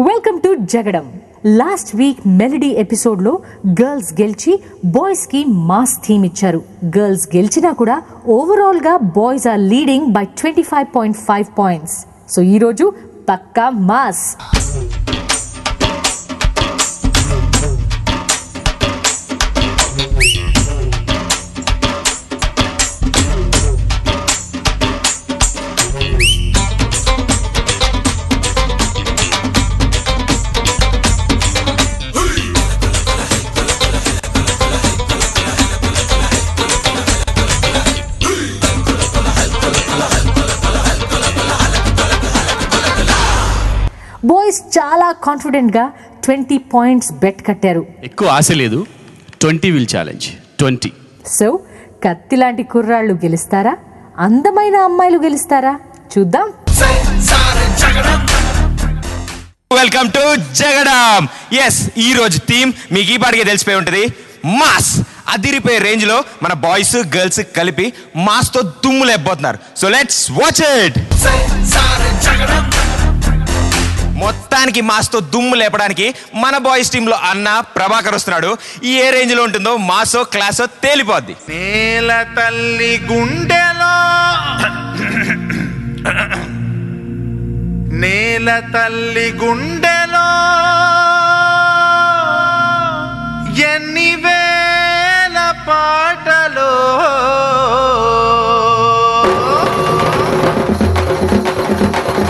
Welcome to Jagadam. Last week melody episode లో girls గెలిచి boys కి మాస్ థీమ్ ఇచ్చారు. గర్ల్స్ గెలిచినా కూడా ఓవరాల్ గా boys are leading by 25.5 points. So ఈ రోజు పక్కా మాస్. బాయ్స్ చాలా కాన్ఫిడెంట్ గా 20 పాయింట్స్ బెట్ కట్టారు. ఎక్కువ ఆశ లేదు. 20 విల్ ఛాలెంజ్ 20. సో కత్తి లాంటి కుర్రాళ్ళు గెలుస్తారా, అందమైన అమ్మాయిలు గెలుస్తారా? చూద్దాం. Welcome to Jagadam. ఎస్, ఈ రోజు థీమ్ మీకు ఈ పాటికే తెలిసిపోయి ఉంటది, మాస్. అదిరిపోయే రేంజ్ లో మన బాయ్స్ గర్ల్స్ కలిపి మాస్ తో దుమ్ము లేకపోతున్నారు. So let's watch it. మొత్తానికి మాస్ తో దుమ్ము లేపడానికి మన బాయ్స్ టీమ్ లో అన్న ప్రభాకర్ వస్తున్నాడు. ఈ ఏ రేంజ్ లో ఉంటుందో మాసో క్లాసో తేలిపోద్ది. నేల తల్లి గుండెలో నేల తల్లి గుండెలో ఎన్ని వేల పాటలో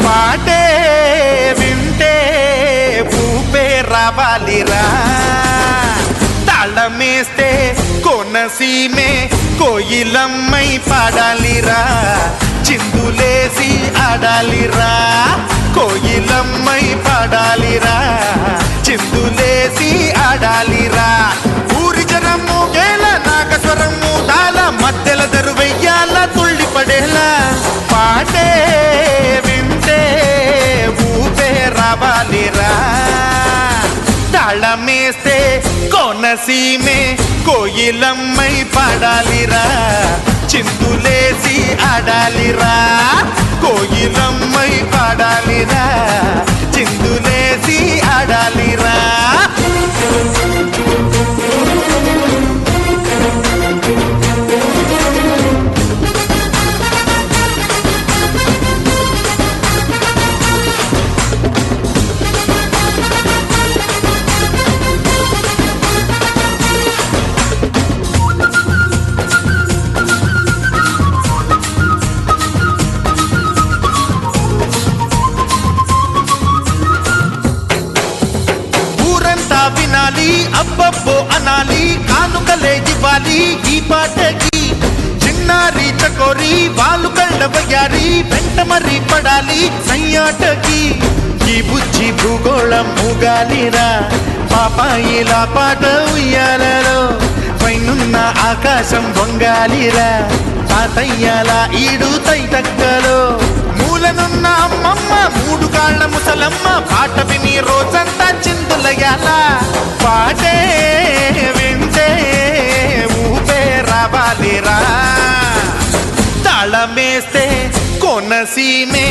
పాటే వింటే పూపే రావాలిరా, తాళమేస్తే కోనసీమే కోయిలమ్మై పాడాలిరా, చిందులేసి ఆడాలిరా, కోయిలమ్మై పాడాలిరా, చిందులేసి ఆడాలిరా, ఊరి జనము గేల నాగస్వరము తాళ మధ్యల దరువెయ్యాల తుళ్ళి పడేలా, పాటే వింటే ఊపే రావాలిరా, తాళమేస్తే కోనసీమే కోయిలమ్మై పాడాలిరా, చిందులేసి ఆడాలిరా, కోయిలమ్మై పాడాలిరా, చిందులేసి ఆడాలిరా. వినాలి అబ్బబ్బో అనాలి, కానుకలే ఇవ్వాలి ఈ పాటకి, చిన్నారి చకోరి వాళ్ళు కళ్ళవయ్యారి వెంట మరి పడాలి సయ్యాటకి, ఈ బుజ్జి భూగోళం ఊగాలిరా, పాపాయిలా పాట ఉయ్యాలలో, పై పైనున్న ఆకాశం వంగాలిరా తాతయ్యాల ఈడు తైతక్కలో మూలనున్న అమ్మమ్మ మూడు కాళ్ళ ముసలమ్మ పాట విని రోజంతా చిందులయ్యాల పాటే వింటే ఊపే రావాలిరా తాళమేస్తే కొనసీమే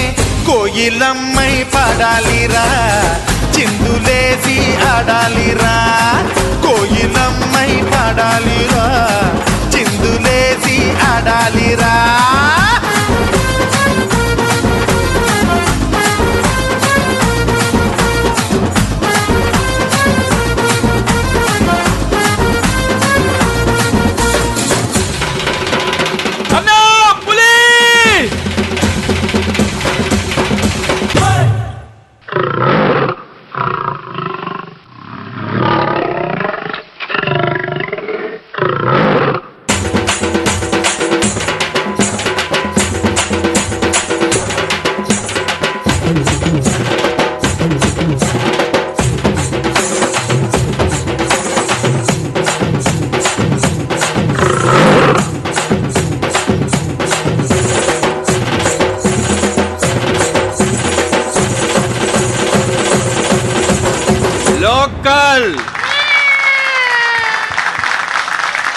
కోయిలమ్మై పాడాలిరా చిందులేసి ఆడాలిరా కోయిలమ్మై పాడాలిరా చిందులేసి ఆడాలిరా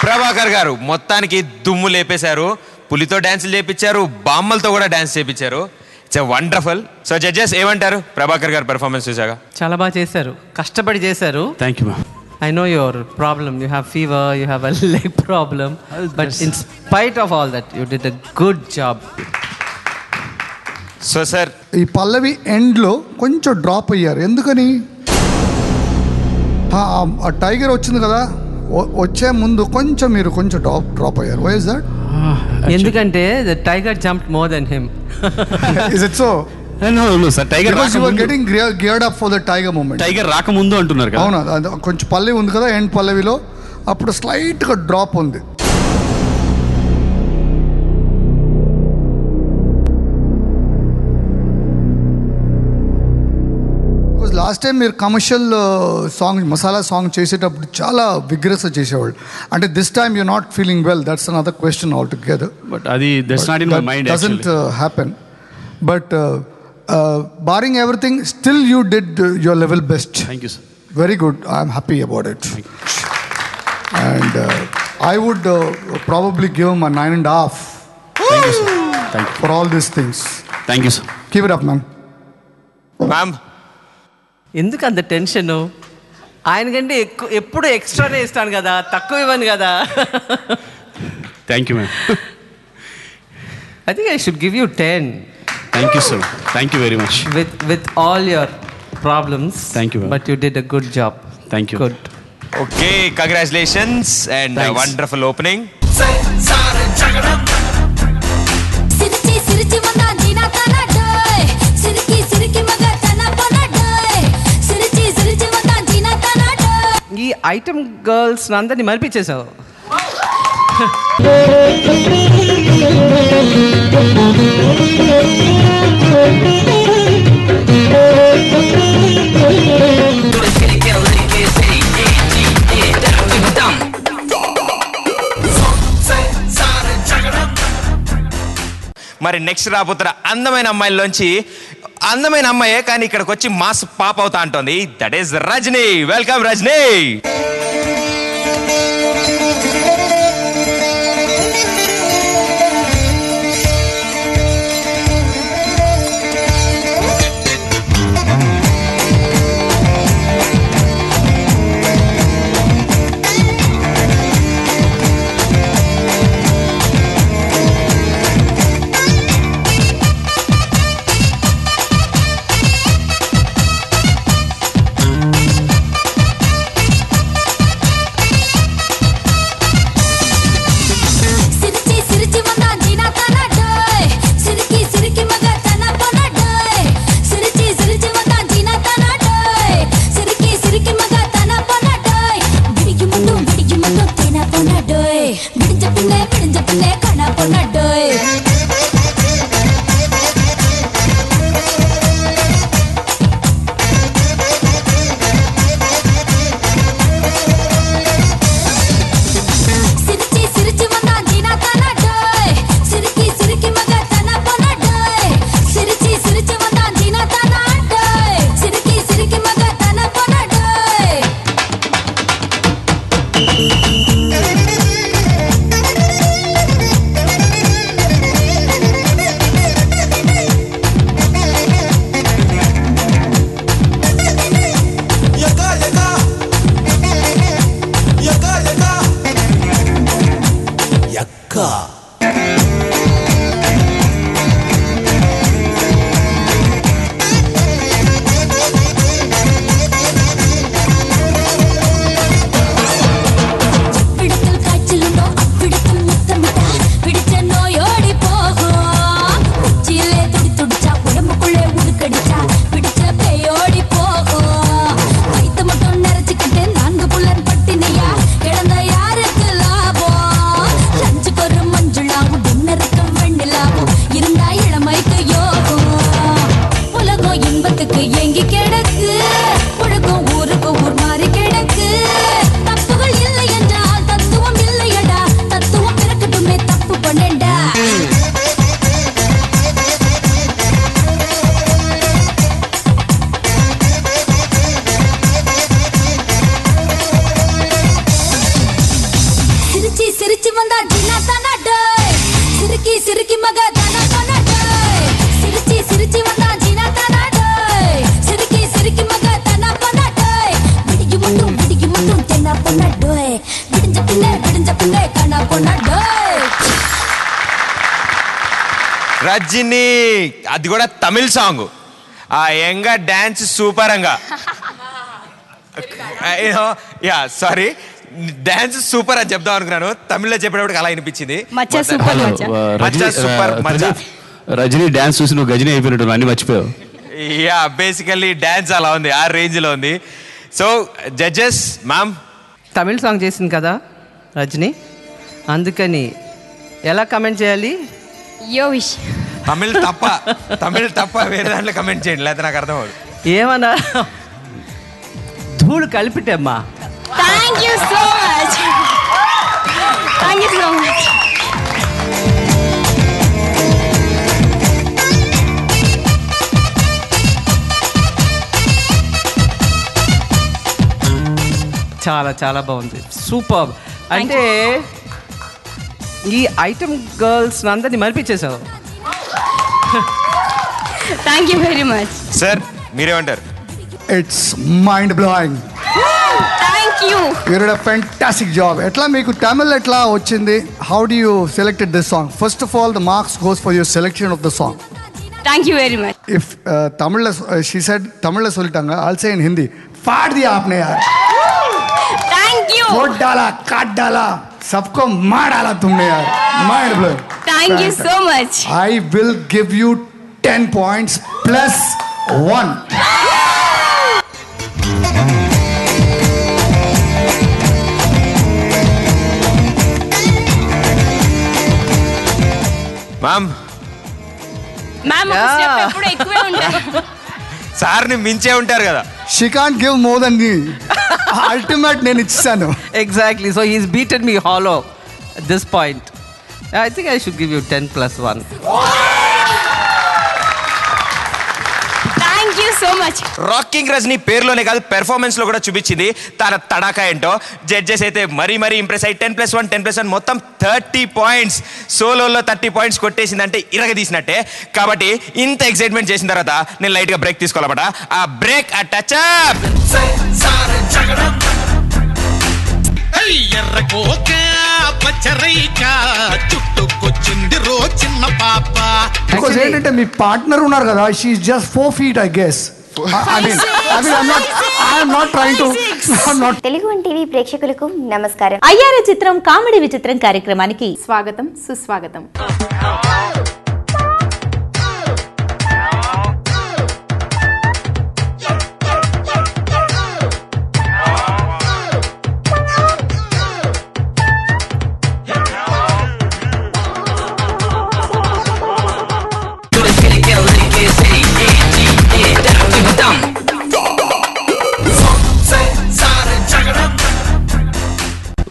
ప్రభాకర్ గారు మొత్తానికి దుమ్ము లేపేశారు. పులితో డాన్సులు చేపించారు, బామ్మలతో కూడా డాన్స్ చేపించారు. It's wonderful. సో జడ్జెస్ ఏమంటారు ప్రభాకర్ గారు పెర్ఫార్మెన్స్ చూసాగా? చాలా బాగా చేశారు, కష్టపడి చేశారు. Thank you ma'am. I know your problem. You have fever, you have a leg problem. But in spite of all that, you did a good job. So sir ఈ పల్లవి ఎండ్లో కొంచెం డ్రాప్ అయ్యారు. ఎందుకని? ఆ టైగర్ వచ్చింది కదా, వచ్చే ముందు కొంచెం మీరు కొంచెం డ్రాప్ అయ్యారు. Why is that? ఎందుకంటే the tiger jumped more than him. Is it so? No sir, tiger because you were getting geared up for the tiger moment. Tiger రాకముందు అంటున్నారు కదా. అవునా, కొంచెం పల్లవి ఉంది కదా ఎండ్ పల్లవిలో, అప్పుడు స్లైట్గా డ్రాప్ ఉంది. లాస్ట్ టైం మీరు కమర్షియల్ సాంగ్ మసాలా సాంగ్ చేసేటప్పుడు చాలా విగ్రెస్గా చేసేవాళ్ళు. అంటే this time you not feeling well, that's another question altogether. But అది that's not in my mind. Doesn't happen. But barring everything, still you did your level best. Thank you sir. Very good. I am happy about it. And I would probably give him a 9.5. Thank you, sir. Thank you. For all these things. Thank you, sir. Keep it up, man. Ma'am ఎందుకు అంత tension? ఆయనకంటే ఎప్పుడు ఎక్స్ట్రానే ఇస్తాను కదా, తక్కువ ఇవ్వను కదా. Thank you ma'am. I think I should give you 10. Thank you, sir. Thank you very much. With all your problems. Thank you, ma'am. But you did a good job. Thank you. Good. Okay, congratulations and Thanks. Wonderful opening. సిరిచి సిరిచి మగ జీనా తన డోయ్ సిరికి సిరికి మగ తన పన డోయ్ సిరిచి సిరిచి మగ జీనా తన డోయ్. ఈ ఐటమ్ గర్ల్స్ అందరినీ మరిపించేసావు. మరి నెక్స్ట్ రాబోతున్న అందమైన అమ్మాయిల్లోంచి అందమైన అమ్మాయే కానీ ఇక్కడికి వచ్చి మాస్ పాప్ అవుతా అంటోంది. That is Rajini. Welcome Rajini. పోతుందే కనపొన డోయ్. రజనీ అది కూడా తమిళ్ సాంగ్. ఆ యంగా డాన్స్ సూపర్ అంగా. యా సారీ, డాన్స్ సూపర్ అని చెప్దాం అనుకున్నాను, తమిళ్లో చెప్పేటప్పుడు అలా అనిపించింది. మచ్చా సూపర్ మచ్చా సూపర్ మచ్చా. రజనీ డాన్స్ చూసి నువ్వు గజనీ అయిపోయినట్టు అన్ని మర్చిపోయావు. యా బేసికల్లీ డాన్స్ అలా ఉంది, ఆ రేంజ్లో ఉంది. So judges ma'am, Tamil song చేసింది కదా రజని, అందుకని ఎలా కమెంట్ చేయాలి? యో విష్ తమిళ్ తప్ప వేరే దాంట్లో కమెంట్ చేయండి, లేకపోతే నాకు అర్థం అవ్వదు. ఏమన్నా ధూళి కలిపిటమ్మా. Thank you so much, thank you so much. చాలా చాలా బాగుంది, సూపర్. అంటే ఈ ఐటమ్ గర్ల్స్ అందరినీ మరిపించేసావు. Thank you very much. Sir మీరేమంటారు? It's mind blowing. Thank you. You did a fantastic job. ఎట్లా మీకు తమిళ్ ఎట్లా వచ్చింది? How do you selected this song? First of all the marks goes for your selection of the song. Thank you very much. If తమిళ్లో she said తమిళ్లో சொல்லிட்டாங்க, I'll say in Hindi, फाड़ दिया आपने यार. Thank you. वोट डाला, काट डाला, सबको मार डाला तुमने यार. Mind blowing. Thank you so much. I will give you 10 points plus 1. Ma'am ma'am ఒక స్టెప్ ఎప్పుడు ఎక్కువే ఉంటారు. సార్ని మించే ఉంటారు కదా. She can't give more than me. Ultimate నేను ఇచ్చాను. Exactly. So he's beaten me hollow at this point. I think I should give you 10 plus 1. Thank you so much. Rocking Rajini పేరులోనే కాదు పెర్ఫార్మెన్స్ లో కూడా చూపించింది తన తడాకా ఏంటో. జడ్జెస్ అయితే మరీ ఇంప్రెస్ అయ్యి 10+1 మొత్తం 30 పాయింట్స్. సోలోలో 30 పాయింట్స్ కొట్టేసిందంటే ఇరగదీసినట్టే. కాబట్టి ఇంత ఎక్సైట్మెంట్ చేసిన తర్వాత నేను లైట్ గా బ్రేక్ తీసుకోవాలన్నమాట. ఆ బ్రేక్ ఆ టచ్ అప్. Because ఏంటంటే మీ పార్ట్నర్ ఉన్నారు కదా, she is just 4 feet I guess. I mean I'm not trying to. Telugu one TV ప్రేక్షకులకు నమస్కారం. అయ్యారే చిత్రం కామెడీ విచిత్రం కార్యక్రమానికి స్వాగతం సుస్వాగతం.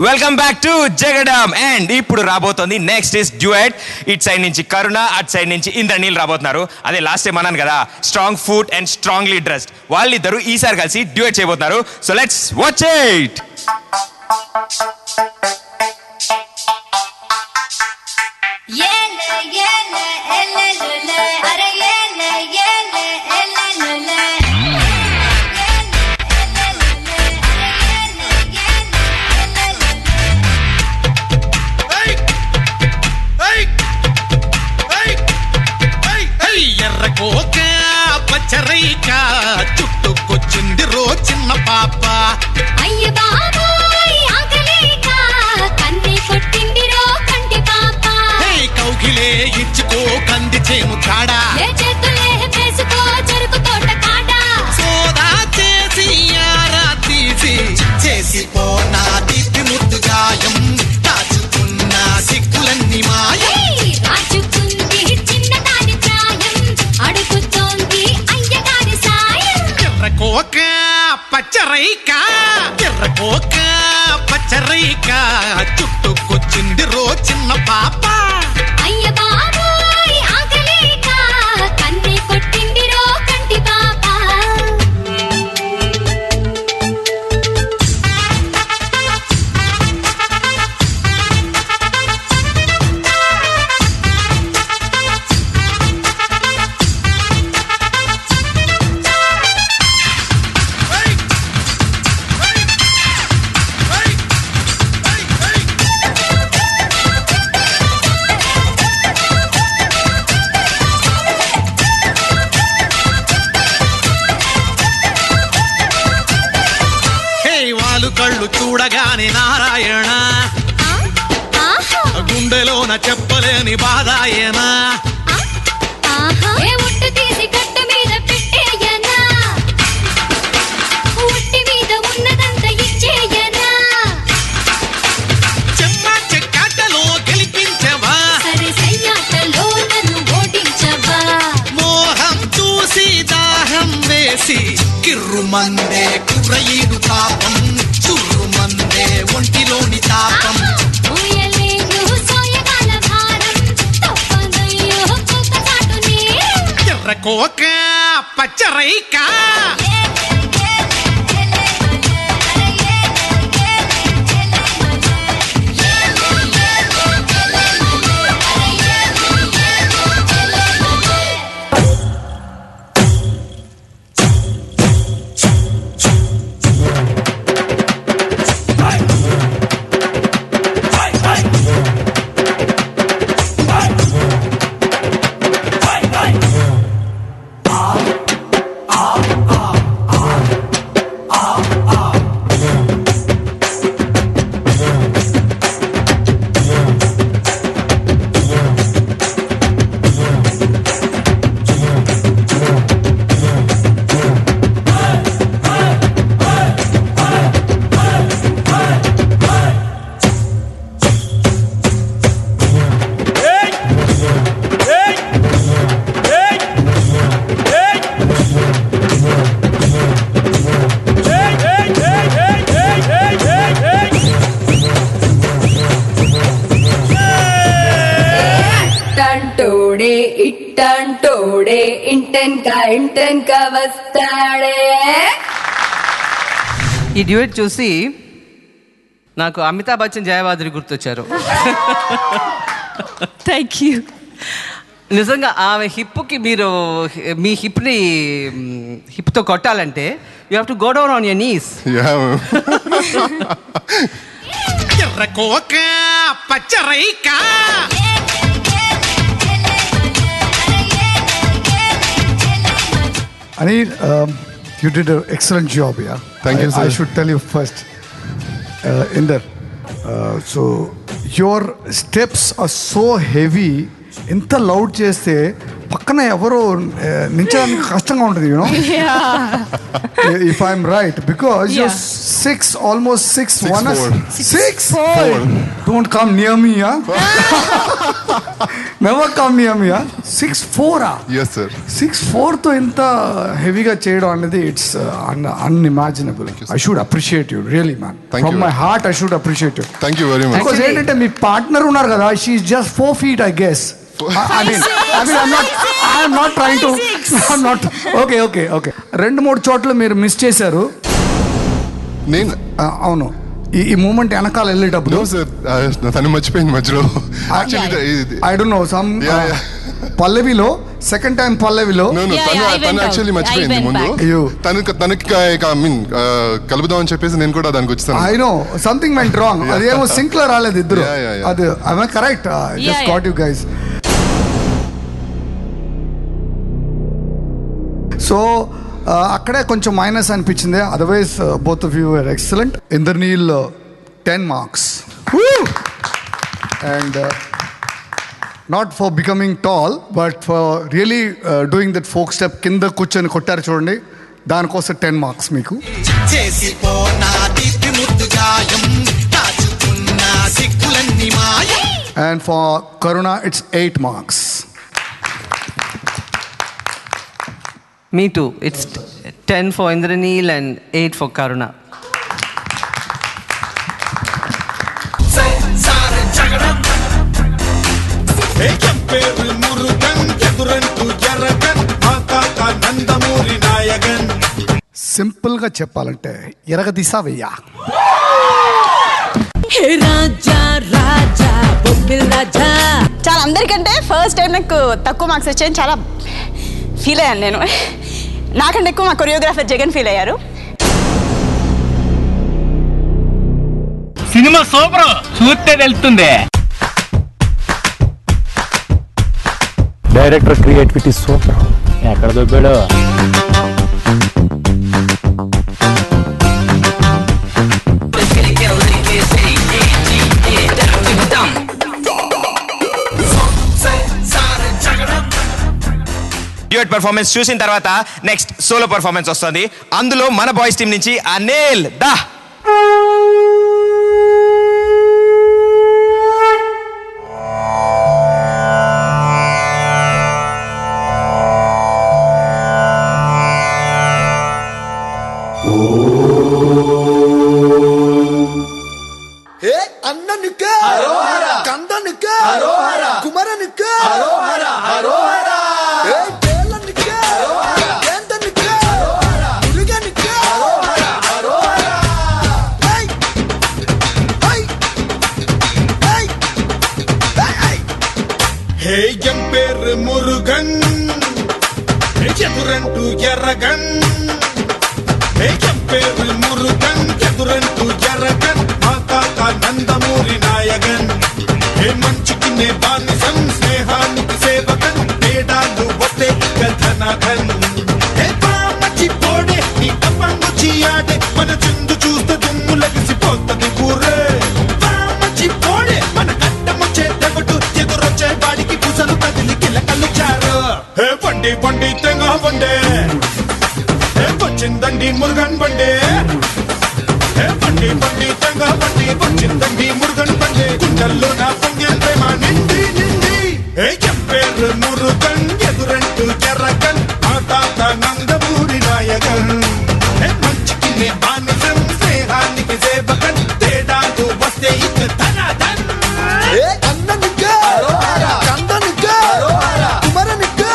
Welcome back to Jagadam. And ఇప్పుడు రాబోతోంది next is duet. It side నుంచి కరుణ, అట్ సైడ్ నుంచి ఇంద్రనీల్ రాబోతున్నారు. అదే లాస్ట్ టైం అన్నాను కదా, strong foot and strongly dressed. వాళ్ళిద్దరు ఈసారి కలిసి డ్యూయట్ చేయబోతున్నారు. So let's watch it. చుట్టుకొచ్చింది రో చిన్న పాప. అయ్య బాబాయ్ ఆకలేక కన్నే కొట్టింది రో కంటి పాప. కౌగిలే ఇచ్చుకో కంది చేను కాడా, ఏ చేతులే వేసుకో చెరుకు తోట కాడ. సోదా చేసి ఆరా తీసి చేసి పోనా దిద్ది ముద్దు గాయం, దాచుకున్న సిగ్గులన్నీ మాయం. రాజుకుంది చిన్నదాని ప్రాయం, అడుగుతోంది అయ్యగారి సాయం. ఎర్రకోక పచ్చరైక, ఎర్రకోక పచ్చరైక, చుట్టుకొచ్చింది రో చిన్న పాప. అయ్య బాబాయ్ ఆకలేక కన్నే కొట్టింది రో కంటి పాప. చూడగానే నారాయణ గుండెలోన చెప్పలేని బాధాయేనా ఏ ఉట్టు తీసి కట్ట మీద పెట్టేయనా ఉట్టి మీద ఉన్నదంతా ఇచ్చేయనా చెమ్మ చెక్కాటలో గెలిపించవా సరే సయ్యాటలో నన్ను ఓడించవా మోహం చూసి దాహం వేసి కిర్రుమందే కుర్రయీడు పాపం చుర్రుమందే ఒంటిలోని తాపం ఊయలేను సోయగాల భారం తప్పదయ్యో కుక్క చాటుని ఎర్రకోక పచ్చరైక ఇట్టంటోడే ఇంటెన్కా వస్తాడే. ఈ డ్యూయట్ చూసి నాకు అమితాబ్ బచ్చన్ జయవాద్రి గుర్తొచ్చారు. Thank you. నిజంగా ఆమె హిప్కి మీరు మీ హిప్తో కొట్టాలంటే you have to go down on your knees. ఎర్రకోక పచ్చరైక Anil, you did an excellent job, yeah. Thank you, sir. I should tell you first, Inder. So your steps are so heavy. ఇంత లౌడ్ చేస్తే పక్కన ఎవరో నించడానికి కష్టంగా ఉంటుంది, you know. If I'm right, because you're 6, almost 6'1". 6'4". Don't come near me, yeah. Never come near me, yeah. 6'4". Yes, sir. 6'4" తో ఇంత హెవీగా చేయడం అనేది it's unimaginable. I should appreciate you, really, man. From my heart, I should appreciate you. Thank you very much. Because ఏంటంటే మీ partner ఉన్నారు కదా, she's just 4 feet, I guess. I mean, I'm not trying to. I'm not. Okay. 2-3 చోట్ల మీరు miss చేశారు. నేను అవును, ఈ moment వెనకాల వెళ్ళేటప్పుడు తను మర్చిపోయింది మధ్యలో. ఐ డోంట్ నో సమ్ పల్లవిలో సెకండ్ టైం పల్లవిలో తను యాక్చువల్లీ మర్చిపోయింది ముందు. తనకి ఐ మీన్ కలుపుదాం అని చెప్పేసి నేను కూడా దానికి వచ్చాను. I know something went wrong. అదేమో సింక్ లో రాలేదు ఇద్దరు. అది I correct. Just got you guys. So అక్కడే కొంచెం మైనస్ అనిపించింది. Otherwise both of you are excellent. Indraneel 10 marks. And not for becoming tall, but for really doing that folk step. కింద కూర్చొని కొట్టారు చూడండి, దానికోసం 10 marks మీకు. And for Karuna it's 8 marks. Me too. It's 10 for Indraneel and 8 for Karuna. Simple గా చెప్పాలంటే ఎరగదీసా వెయ్యా. చాలా అందరికంటే ఫస్ట్ టైం నాకు తక్కువ మార్క్స్ వచ్చాయని చాలా ఫీల్ అయ్యాను నేను. నాకంటే ఎక్కువ మా కొరియోగ్రాఫర్ జగన్ ఫీల్ అయ్యారు. సినిమా సూపర్, చూస్తే తెలుస్తుంది. Director creativity super. ఎక్కడ దొబ్బాడు? పర్ఫార్మెన్స్ చూసిన తర్వాత నెక్స్ట్ సోలో పర్ఫార్మెన్స్ వస్తుంది. అందులో మన బాయ్స్ టీం నుంచి అనిల్ దా. அண்ணனுக்கு கந்தனுக்கு குமரனுக்கு வேலனுக்கு வேந்தனுக்கு முருகனுக்கு என் பேரு முருகன் எதுரண்டு எரகன் என் பேரு முருகன் ఎదురంటూ జరగన్ మా తాత నందమూరి నాయగన్ ఏ మంచికి నే బానిసం స్నేహానికి సేవకన్ తేడాలు వస్తే గధనగన్ ఏ పామచి పోడే నీ కప్పంగుచి ఆడే మన చిందు చూస్తే దుమ్ము లగిసిపోతది ఊరే పామచి పోడే మన కట్టమొచ్చే తెగటు ఎదురొచ్చే వాడికి పుసలు తగిలి కిలకలు చారు ఏ బండి బండి తెంగ బండే ఏ వచ్చిందండి మురుగన్ బండే బండి బండి తెంగ బండి వచ్చిందండి మురుగన్ బండి గుండెల్లో నా పొంగే ప్రేమ నిండి నిండి ఎం పేరు మురుగన్ ఎదురంటూ జరగన్ మా తాత నందమూరి నాయగన్ మంచికి నే బానిసం స్నేహానికి సేవకన్ తేడాలు వస్తే ఇక ధనాధన్ అన్ననుకు కందనుకు కుమరనుకు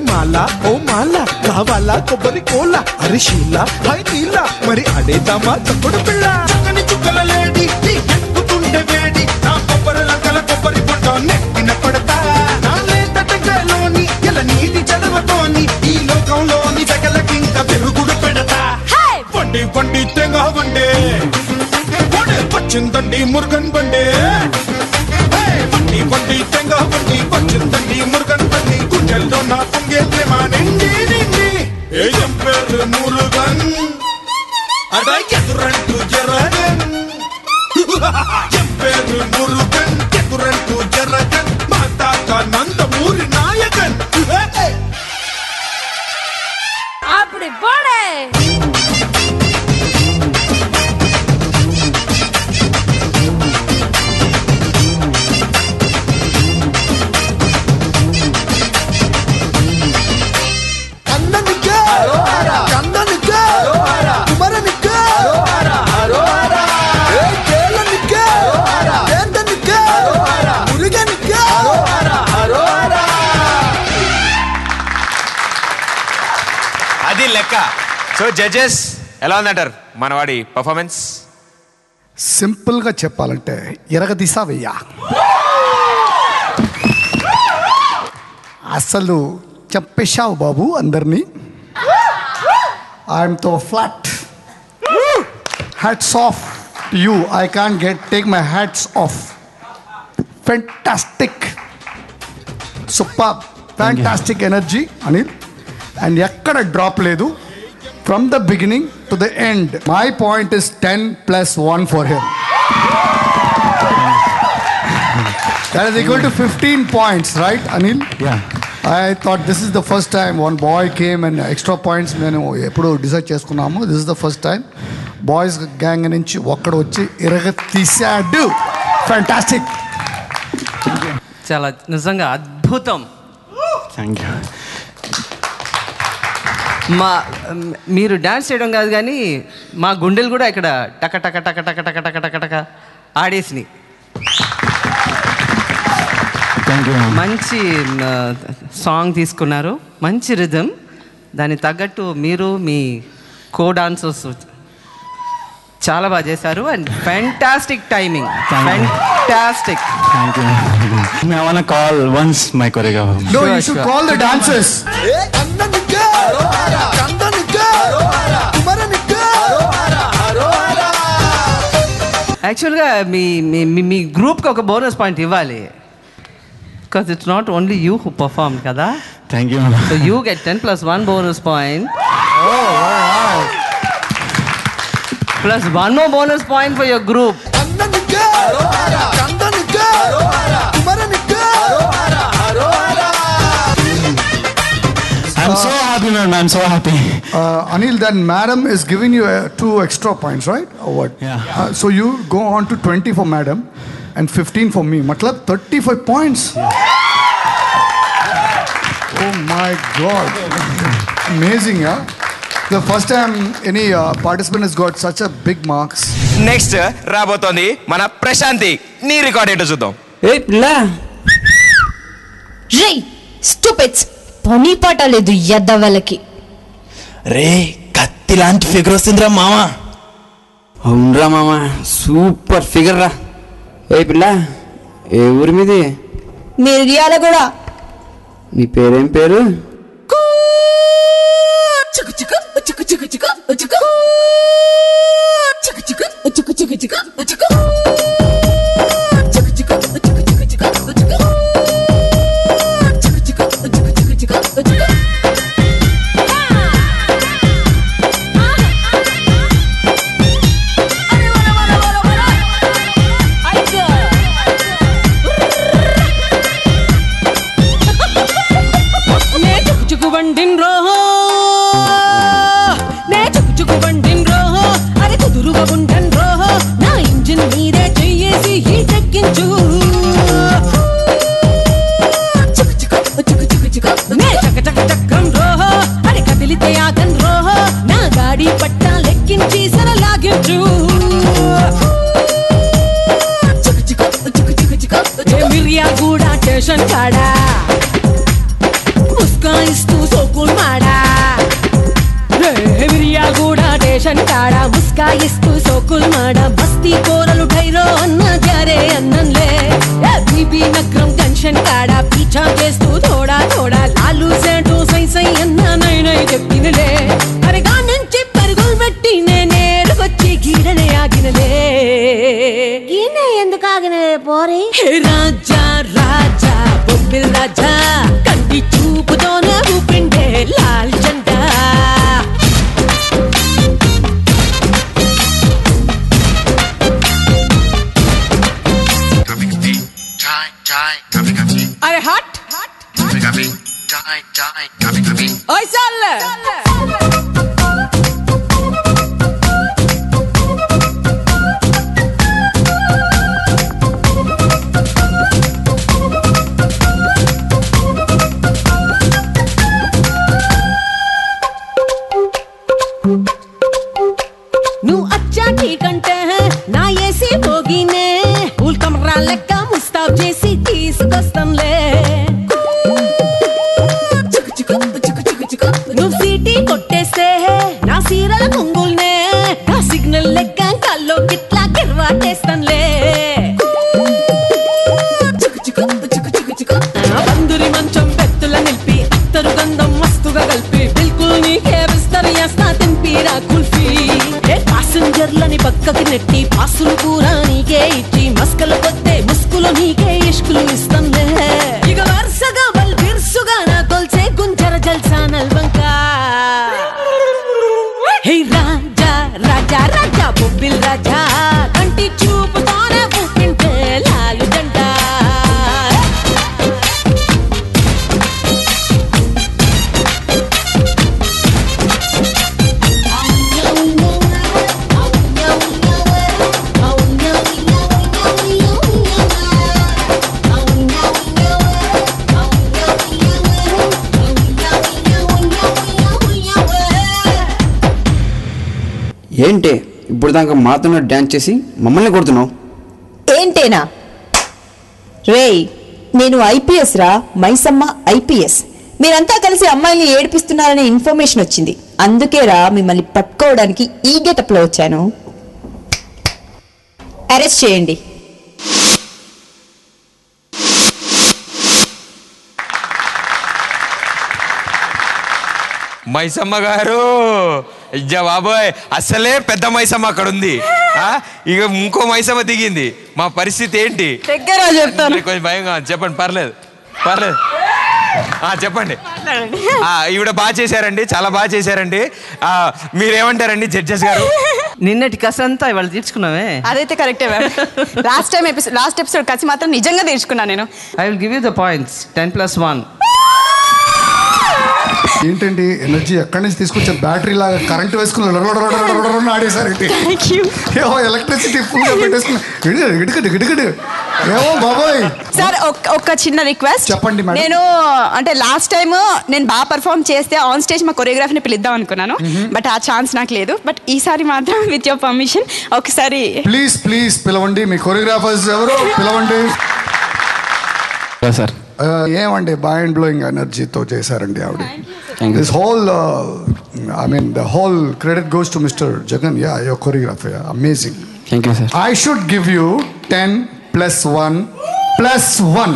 మాల ఓ మాల కావాలా కొబ్బరి కోల అరిశీల హై నీల మరి అడేదామా తప్పుడు పిల్ల చక్కని చుక్కల లేడి ఎక్కుతుంటే వేడి నా కొబ్బరి లంకల కొబ్బరి పొట్ట నెక్కిన పడతా నా లేత టెంకాయలోని ఎల నీటి చదవతోని ఈ లోకంలోని జగలకింక పెరుగుడు పెడతా బండి బండి తెంగ బండే వచ్చిందండి మురుగన్ బండే బండి బండి తెంగ బండి వచ్చిందండి మురుగన్ బండి గుండెల్లో నా పొంగే ప్రేమ నిండి నిండి ఏం పేరు మురుగన్ అడ ఎదురంటూ జరగన్ ఎం పేరు మురుగన్ ఎదురంటూ జరగన్ మా తాత నందమూరి నాయకన్ அப்படி போடே అన్ననుకు కందనుకు కుమరనుకు వేలనుకు వేందనుకు మురుగనుకు అది లెక్క. సో జడ్జెస్ ఎలా ఉందంటారు మనవాడి పర్ఫార్మెన్స్? సింపుల్గా చెప్పాలంటే ఎరగదీసా వెయ్యా. అసలు చెప్పేశావు బాబు అందరినీ. ఐఎమ్ తో flat. Hats off to you. I can't take my hats off. Fantastic, super, fantastic energy Anil. And ఎక్కడ డ్రాప్ లేదు. From the beginning to the end my point is 10+1 for him. That is equal to 15 points, right, Anil? Yeah. I thought this is the first time one boy came and extra points నేను ఎప్పుడు decide చేసుకున్నాము. This is the first time boys gang నుంచి ఒక్కడు వచ్చి తీశాడు. Fantastic. చాలా నిజంగా అద్భుతం. Thank you. మీరు డాన్స్ చేయడం కాదు కానీ మా గుండెలు కూడా ఇక్కడ టక టక టక టక టక టక టక టక ఆడేసినాయి. మంచి సాంగ్ తీసుకున్నారు, మంచి రిథమ్. దానికి తగ్గట్టు మీరు మీ కో డాన్సర్స్ చాలా బాగా చేశారు. And fantastic timing, fantastic. Thank you. I want to call once my choreographer. No, you should call the dancers. అన్ననుకు కందనుకు కుమరనుకు యాక్చువల్గా మీ గ్రూప్కి ఒక బోనస్ పాయింట్ ఇవ్వాలి. Because it's not only you who perform కదా. Thank you. So you get 10+1 bonus point. Plus one more bonus point for your group. I'm so happy, man. I'm so happy. Anil, then madam is giving you 2 extra points, right? Or what? Yeah. So you go on to 20 for madam and 15 for me. Matlab 35 points. Yeah. Oh my God. Amazing, yeah? The first time any participant has got such a big marks. Next రాబోతోంది మన ప్రశాంతి. నీ record ఏంటో చూద్దాం. రే stupids, పని పాట లేదు ఎద్దవలకి. రే కత్తి లాంటి ఫిగర్ వస్తుందిరా మామ. అవునరా మామ, సూపర్ ఫిగర్ రా. ఏ పిల్ల, ఏ ఊరి మీది? మిర్యాల కూడా. నీ పేరేం పేరు? ముస్కాయిస్తూ సోకుల్ మాడ బస్తీ కోరలు ఢైరో అన్న జారే అన్నంలే బీబీ నగరం జంక్షన్ కాడ పీఛా చేస్తూ థోడా థోడా లాలు సేటు సై సై అన్న నై నై చెప్పినలే అరగా నుంచి పరుగులు పెట్టి నేనేరుకొచ్చి గీడనే ఆగినలే. గీనే ఎందుకు ఆగినలే పోరి? రాజా రాజా బొబ్బిల్ రాజా కంటి చూపుతోనే ఊపిండే లాల్ జెండా. अरे हट ओए चल नु अच्छा ठीक अंटे हैं ना ये सी होगी ने फूल कमरा लेका मुस्ताब जैसी తీసుకొస్తాంలే. నువ్వు సీటీ కొట్టేస్తే నా సీరల కొంగుల్నే నా సిగ్నల్ లెక్క కల్లో గిట్లా గిర్వాటేస్తాంలే. బందురి మంచం పెత్తుల నిలిపి అత్తరు గంధం మస్తుగా కలిపి బిల్కుల్ నీకే విస్తరిస్తా తింపిరా కుల్ఫీ. పాసెంజర్లని పక్కకి నెట్టి పాసులు కూడా నీకే ఇచ్చి మస్కల కొద్దే ముస్కులు నీకే ఇష్కులు ఇస్తాంలే. ఇక వరుసగా బల్ బిర్సుగా నా కొల్సే గుంజర జల్సా నల్వంకా. హే రాజా రాజా రాజా బొబ్బిల్ రాజా కంటి చూపుతోనే ఊపింటే లాలు జెండా. ఏంటి ఇప్పుడు దాకా మాతో డ్యాన్స్ చేసి మమ్మల్ని కొడుతున్నావు? ఏంటేనా రేయ్, నేను ఐపీఎస్ రా, మైసమ్మ ఐపీఎస్. మీరంతా కలిసి అమ్మాయిని ఏడిపిస్తున్నారనే ఇన్ఫర్మేషన్ వచ్చింది. అందుకే రా మిమ్మల్ని పట్టుకోవడానికి ఈ గెటప్లో వచ్చాను. అరెస్ట్ చేయండి. మైసమ్మ గారు, అయ్యా బాబోయ్, అసలే పెద్ద మైసమ్మ అక్కడ ఉంది. ఇక ఇంకో మైసమ్మ దిగింది, మా పరిస్థితి ఏంటి? దగ్గర చెప్తాను. కొంచెం భయంగా. చెప్పండి, పర్లేదు పర్లేదు, చెప్పండి. ఈవిడ బాగా చేశారండి, చాలా బాగా చేశారండి. మీరేమంటారండి జడ్జెస్ గారు? నిన్నటి కసి అంతా ఇవాళ తీర్చుకున్నావే. అదైతే కరెక్టే మ్యామ్. లాస్ట్ ఎపిసోడ్ కసి మాత్రం నిజంగా తీర్చుకున్నాను నేను. I will give you the points 10+1. ఏంటండి ఎనర్జీ ఎక్కడి నుంచి తీసుకొచ్చారు? బ్యాటరీ లాగా కరెంట్ వేసుకుని ఆడేసారు. ఏమో ఎలక్ట్రిసిటీ ఫుల్ గా పెట్టేసుకుని ఏమో బాబాయ్. సార్ ఒక చిన్న రిక్వెస్ట్ చెప్పండి మేడం. నేను అంటే లాస్ట్ టైం నేను బాగా పర్ఫార్మ్ చేస్తే ఆన్ స్టేజ్ మా కొరియోగ్రాఫర్ని పిలుద్దాం అనుకున్నాను, బట్ ఆ ఛాన్స్ నాకు లేదు. బట్ ఈసారి మాత్రం విత్ యువర్ పర్మిషన్ ఒకసారి ప్లీజ్ పిలవండి. మీ కొరియోగ్రాఫర్స్ ఎవరు పిలవండి సార్. ఏమండి మైండ్ బ్లోయింగ్ ఎనర్జీతో చేశారండి ఆవిడ. This whole the whole credit goes to Mr. Jagan. Yeah, your choreographer. Amazing. Thank you, sir. I should give you 10+1 +1.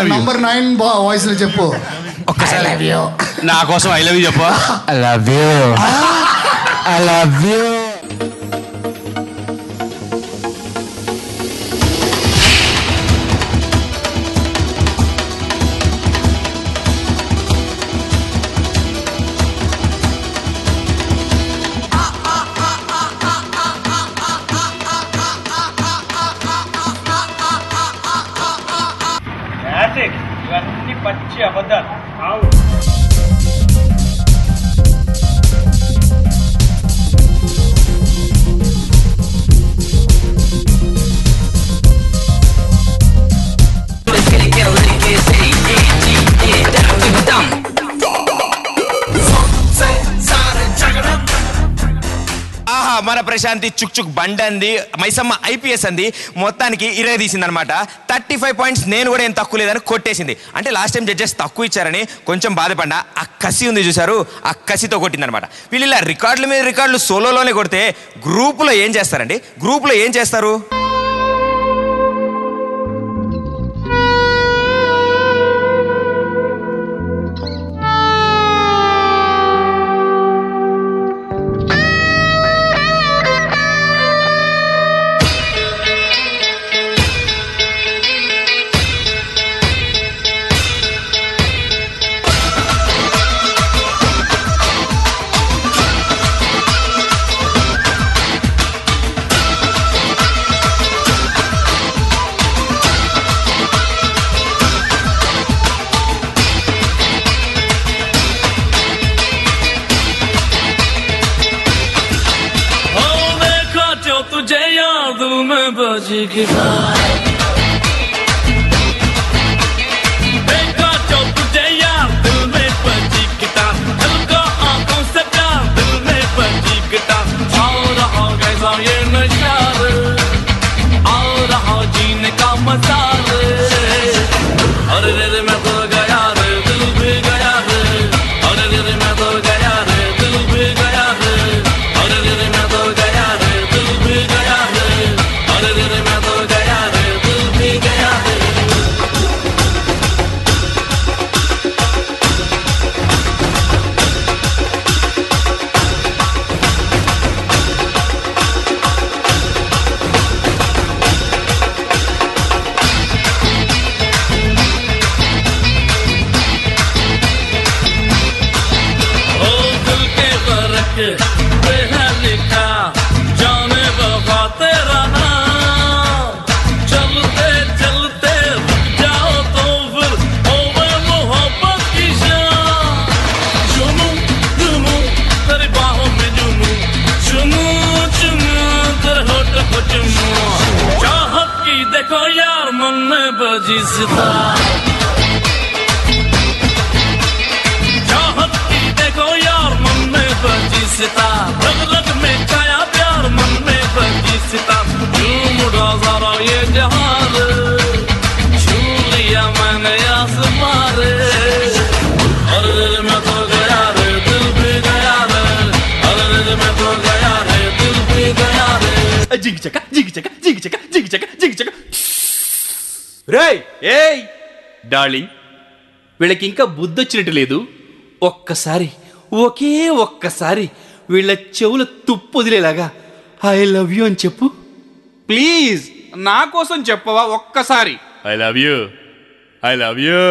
Number 9 voice లో చెప్పు ఒక్కసారి. నా కోసం ఐ లవ్ యూ చెప్పు. I love you. I love you. ఇవన్నీ పచ్చి అబద్ధాలు. మన ప్రశాంతి చుక్ చుక్ బండ్ అంది, మైసమ్మ IPS అంది, మొత్తానికి తీసింది అనమాట. 35 పాయింట్స్. నేను కూడా ఏం తక్కువ లేదని కొట్టేసింది. అంటే లాస్ట్ టైం జడ్జెస్ తక్కువ ఇచ్చారని కొంచెం బాధపడ్డా. ఆ కసి ఉంది చూసారు, ఆ కసితో కొట్టింది అనమాట. వీళ్ళు ఇలా రికార్డుల మీద రికార్డులు సోలోలోనే కొడితే గ్రూపులో ఏం చేస్తారండి? గ్రూపులో ఏం చేస్తారు? देखा जो तुझे यार दिल में बजी गिटार, हल्का आंखों से प्यार दिल में बजी गिटार. आ रहा कैसा ये नशा रे, आ रहा जीने का मजा रे. अरे रे मैं तो गया रे, दिल भी गया रे. अरे रे मैं तो गया रे, दिल भी गया रे. अरे रे मैं तो गया रे, दिल भी गया रे. अरे रे मैं तो गया रे, दिल भी गया रे. ओ दिल के फर्क पे है लिखा, जाने वफा तेरा नाम. चलते चलते जाओ तो फिर होवे मोहब्बत की शान. जुनून जुनून तेरी बाहों में जुनून, जुनून जुनून तेरे होठ को जुनून. चाहत की देखो यार मन में बजी सितार. चाहत की देखो यार मन में बजी सितार. रग रग में छाया प्यार मन में बजी सितार. झूम उड़ा सारा ये जहान, छू लिया मैंने आसमान. జిగిచక జిగిచక జిగిచక జిగిచక జిగిచక. రేయ్ ఏయ్ డార్లింగ్, వీళ్ళకి ఇంకా బుద్ధి వచ్చినట్టు లేదు. ఒక్కసారి, ఒకే ఒక్కసారి వీళ్ళ చెవుల తుప్పు వదిలేలాగా ఐ లవ్ యూ అని చెప్పు ప్లీజ్. నా కోసం చెప్పవా ఒక్కసారి? I love you, I love you.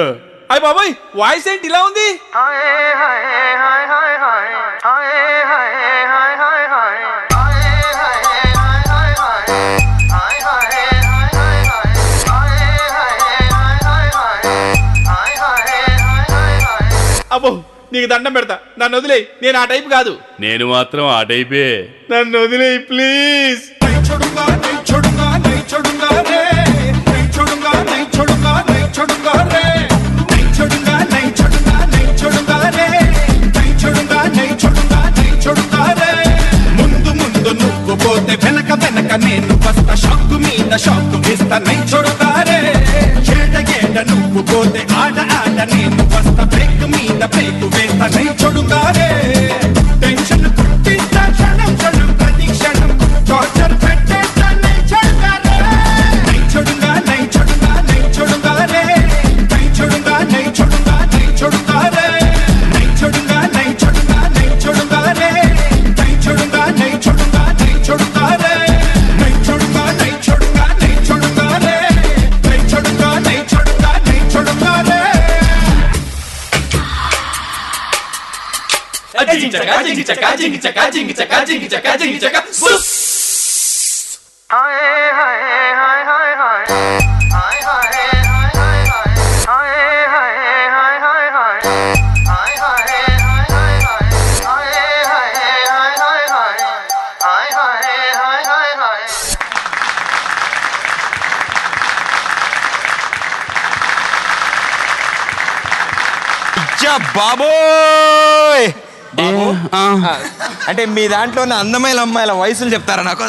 అయ్య బాబాయ్, వాయిస్ ఏంటి ఇలా ఉంది? అబ్బో, నీకు దండం పెడతా, నన్ను వదిలే. నేను ఆ టైప్ కాదు. నేను మాత్రం ఆ టైపే. నన్ను వదిలే ప్లీజ్. ముందు ముందు నువ్వు పోతే వెనక వెనక నేను వస్తా, షాకు మీద షాకు వేస్తా, నై చూడతారే. ఏడ ఏడ నువ్వు పోతే ఆడ ఆడ నేను వస్తా, బ్రేక్ మీద బ్రేక్ వేస్తా, నై చూడతారే. టెన్షన్ పుట్టిస్తా క్షణం క్షణం ప్రతి క్షణం, టార్చర్ పెట్టేస్తా, నై చూడతారే. నై చూడుగా నై చూడుగా నై చూడతారే. నై చూడుగా నై చూడుగా నై చూడతారే. నై చూడుగా నై చూడుగా నై చూడతారే. నై చూడుగా నై చూడుగా నై చూడతారే. నై చూడుగా నై చూడుగా నై చూడతారే. నై చూడుగా నై చూడుగా నై చూడతారే. జిగిచక జిగిచక జిగిచక జిగిచక జిగిచక జిగిచక సుస్. బాబోయ్, అంటే మీ దాంట్లో అందమైన అమ్మాయిల వయసులు చెప్తారా నాకు?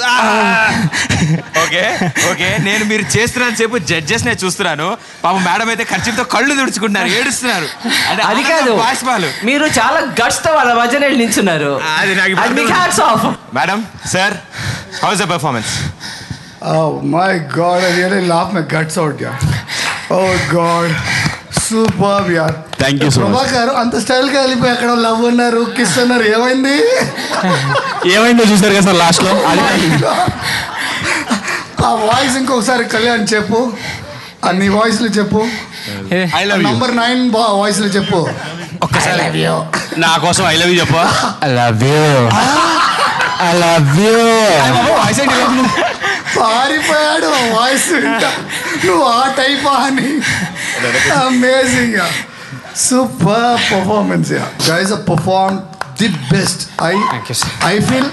ఓకే ఓకే, నేను మీరు చేస్తున్న సేపు జడ్జెస్ నే చూస్తున్నాను. పాపం మేడం అయితే ఖర్చుతో కళ్ళు తుడుచుకుంటున్నారు, ఏడుస్తున్నారు. అది కాదు, మీరు చాలా గట్స్ తో వాళ్ళ మధ్య నిల్చున్నారు. Madam, sir, how is the performance? Oh my God, I really laughed my guts out, yeah. Oh God, superb, yeah. Thank you so much. Prabhakar అంత స్టైల్ గా వెళ్ళిపోయి అక్కడ లవ్ అన్నారు, కిస్ అన్నారు, ఏమైంది? ఏమైందో చూసారు కదా సార్ లాస్ట్ లో. ఆ వాయిస్ ఇంకొకసారి కళ్యాణ్ చెప్పు, అన్ని వాయిస్లు చెప్పు. ఐ లవ్ యూ నంబర్ 9 వాయిస్లు చెప్పు ఒక్కసారి. నా కోసం ఐ లవ్ యూ చెప్పు. I love you, I love you. పారిపోయాడు వాయిస్ వింటా, నువ్వు ఆ టైపా అని. Amazing, super performance. Guys perform the best. I feel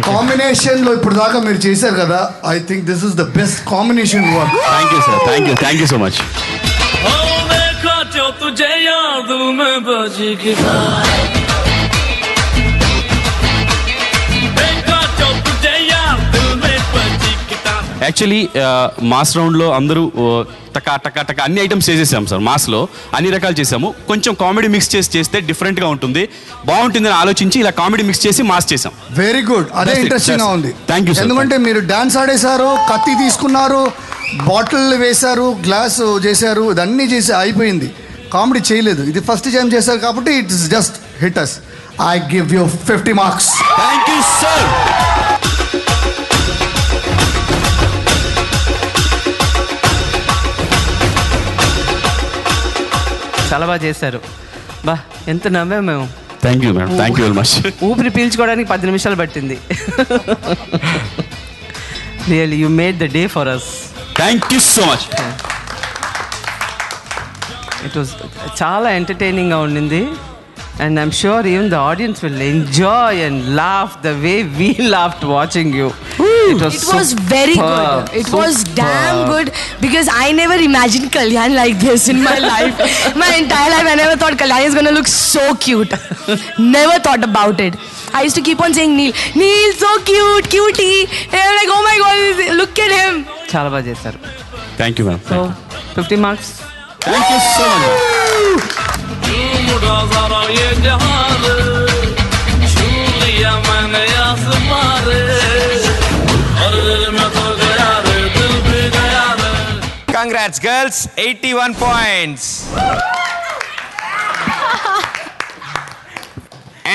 combination లో ఇప్పుడు దాకా మీరు చేశారు కదా, I think this is the best combination work. Thank you sir, thank you, thank you so much. Actually mass రౌండ్లో అందరూ టకా టకా టకా అన్ని ఐటమ్స్ చేసేసాం సార్. మాస్లో అన్ని రకాలు చేసాము. కొంచెం కామెడీ మిక్స్ చేస్తే డిఫరెంట్గా ఉంటుంది, బాగుంటుందని ఆలోచించి ఇలా కామెడీ మిక్స్ చేసి మాస్ చేసాం. వెరీ గుడ్, అదే ఇంట్రెస్టింగ్ గా ఉంది. Thank you. ఎందుకంటే మీరు డాన్స్ ఆడేశారు, కత్తి తీసుకున్నారు, బాటిల్ వేశారు, గ్లాస్ చేశారు, ఇదన్నీ చేసి అయిపోయింది. కామెడీ చేయలేదు, ఇది ఫస్ట్ టైం చేశారు కాబట్టి it's just hit us. I give you 50 marks. Thank you sir. చాలా బాగా చేశారు. బా, ఎంత నవ్వాము మేము. Thank you madam, thank you very much. ఊపిరి పీల్చుకోవడానికి 10 నిమిషాలు పట్టింది. Really you made the day for us. Thank you so much. It was చాలా ఎంటర్టైనింగ్గా ఉండింది. And I'm sure even the audience will enjoy and laugh the way we laughed watching you. It was very good. It was damn good because I never imagined Kalyan like this in my life. My entire life I never thought Kalyan is going to look so cute. Never thought about it. I used to keep on saying Neil so cute, cutie. And I'm like, oh my God, look at him. చాలా బాగా చేశారు. Thank you ma'am. So 50 marks. Thank you so much. मुड़ा ये जहान छू लिया मैंने आसमां रे और दिल में Congrats, girls. 81 points.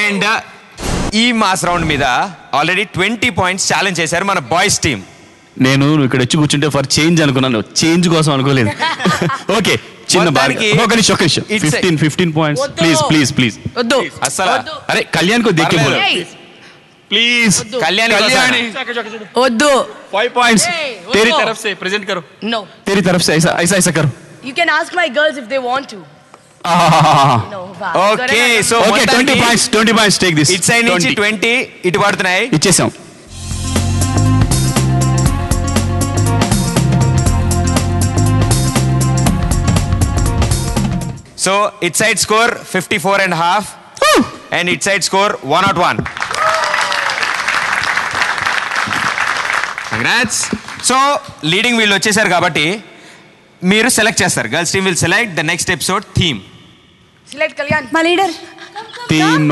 And ఈ మాస్ రౌండ్ మీద ఆల్రెడీ 20 పాయింట్స్ ఛాలెంజ్ చేశారు మన బాయ్స్ టీమ్. నేను ఇక్కడ వచ్చి కూర్చుంటే ఫర్ చేంజ్ అనుకున్నాను, చేంజ్ కోసం అనుకోలేదు. ఓకే, చిన్న బాగా ఒక నిమిషం 15 పాయింట్స్ ప్లీజ్. అసలు అరే కళ్యాణ్ కో దేఖే బోలో प्लीज. कल्याणी वद्दू 5 points तेरी तरफ से प्रेजेंट करो. No. तेरी तरफ से ऐसा करो. You can ask my girls if they want to. No. Okay, so okay, 20 points take this. It side నుంచి 20 ఇటు పడుతున్నాయి. ఇచ్చేసాం. So it side score 54.5 and it side score 101. Congrats. So leading వీళ్ళు వచ్చేసారు కాబట్టి మీరు సెలెక్ట్ చేస్తారు. Girls team will select the next episode theme. Select Kalyan. మా లీడర్ టీమ్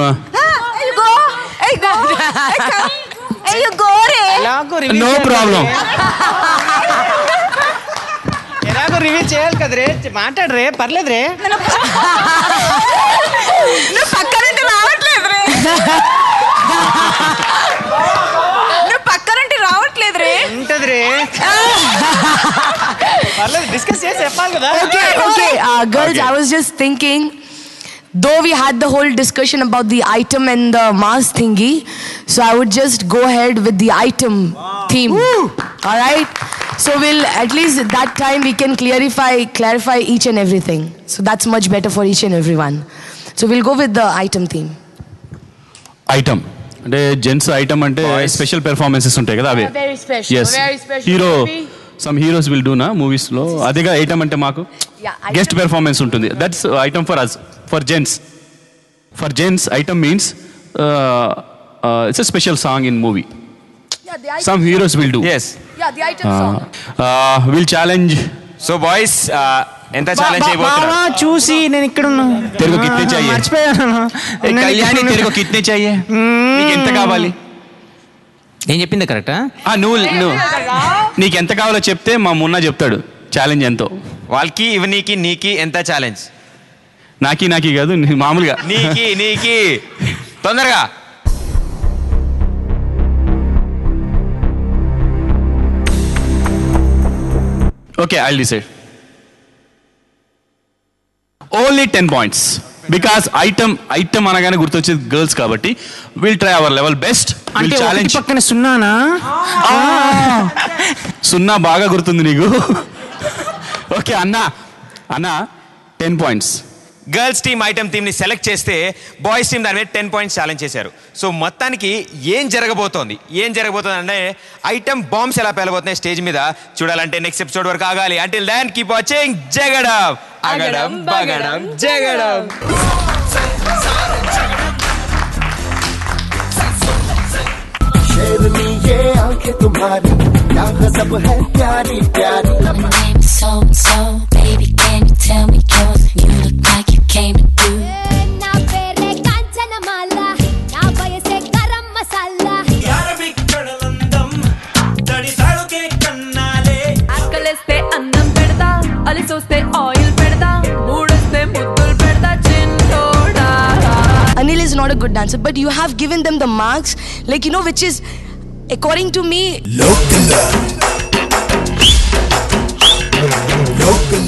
నో ప్రాబ్లం. ఎలాగో రివ్యూ చేయాలి కదరే, మాట్లాడరే, పర్లేదురే. నువ్వు పక్కనంటే రావట్లేదురే, నువ్వు పక్కనంటే రావట్లేదురే. ఉంటదిరే, పర్లేదు, డిస్కస్ చేసి చెప్పాలి కదా. Okay, girls, I was just thinking, though we had the whole discussion about the item and the mask thingy, so I would just go ahead with the item theme. All right? So we'll, at least at that time, we can clarify each and everything. So that's much better for each and everyone. So we'll go with the item theme. Item అంటే gents item అంటే special performances ఉంటాయి కదా అవే. Very special. Yes. Very special. Hero Maybe. Some heroes will do నా movies లో అదేగా item అంటే మాకు గెస్ట్ పెర్ఫార్మెన్స్ ఉంటుంది. That's item for us. For gents item means it's a special song in movie. Some heroes will do. Yes. Yeah, the item song. We'll challenge. So boys, ఎంత challenge చేయబోతున్నారు? చూసి నేను ఇక్కడ ఉన్నా. तेरे को कितने चाहिए? మర్చిపోయాను. కళ్యాణి तेरे को कितने चाहिए? నీకు ఎంత కావాలి? నేను చెప్పింది కరెక్టా? నువ్వు నీకు ఎంత కావాలో చెప్తే మా మున్నా చెప్తాడు ఛాలెంజ్ ఎంతో. వాళ్ళకి ఇవనికి నీకి ఎంత ఛాలెంజ్? నాకి కాదు, మామూలుగా నీకి తొందరగా. Okay, I'll decide. Only 10 points. Because item అనగానే గుర్తొచ్చేది గర్ల్స్ కాబట్టి will try our level best. Will challenge. పక్కన సున్నానా? సున్నా బాగా గుర్తుంది నీకు. ఓకే అన్న 10 points. గర్ల్స్ టీమ్ ఐటమ్ టీమ్ని సెలెక్ట్ చేస్తే బాయ్స్ టీమ్ దాని మీద 10 points ఛాలెంజ్ చేశారు. సో మొత్తానికి ఏం జరగబోతోంది అంటే ఐటమ్ బాంబ్స్ ఎలా పేలబోతున్నాయి స్టేజ్ మీద చూడాలంటే నెక్స్ట్ ఎపిసోడ్ వరకు ఆగాలి. అంటిల్ దెన్ కీప్ వాచింగ్ జగడం అగడం బగడం జగడం. शेरनी ये आंखें तुम्हारी यहाँ सब है प्यारी प्यारी. My name is so and so, baby can you tell me yours? You look like you came to do. నా పేరే కాంచనమాల, నా వయసే గరం మసాలా. యారబిక్కడలందం దడి తాళుకే కన్నాలే. ఆకలేస్తే అన్నం పెడతా, అలిసొస్తే ఆయిల్ పెడతా, మూడొస్తే ముద్దులు పెడతా చిన్నోడా. Anil is not a good dancer, but you have given them the marks, like, you know, which is, according to me, Local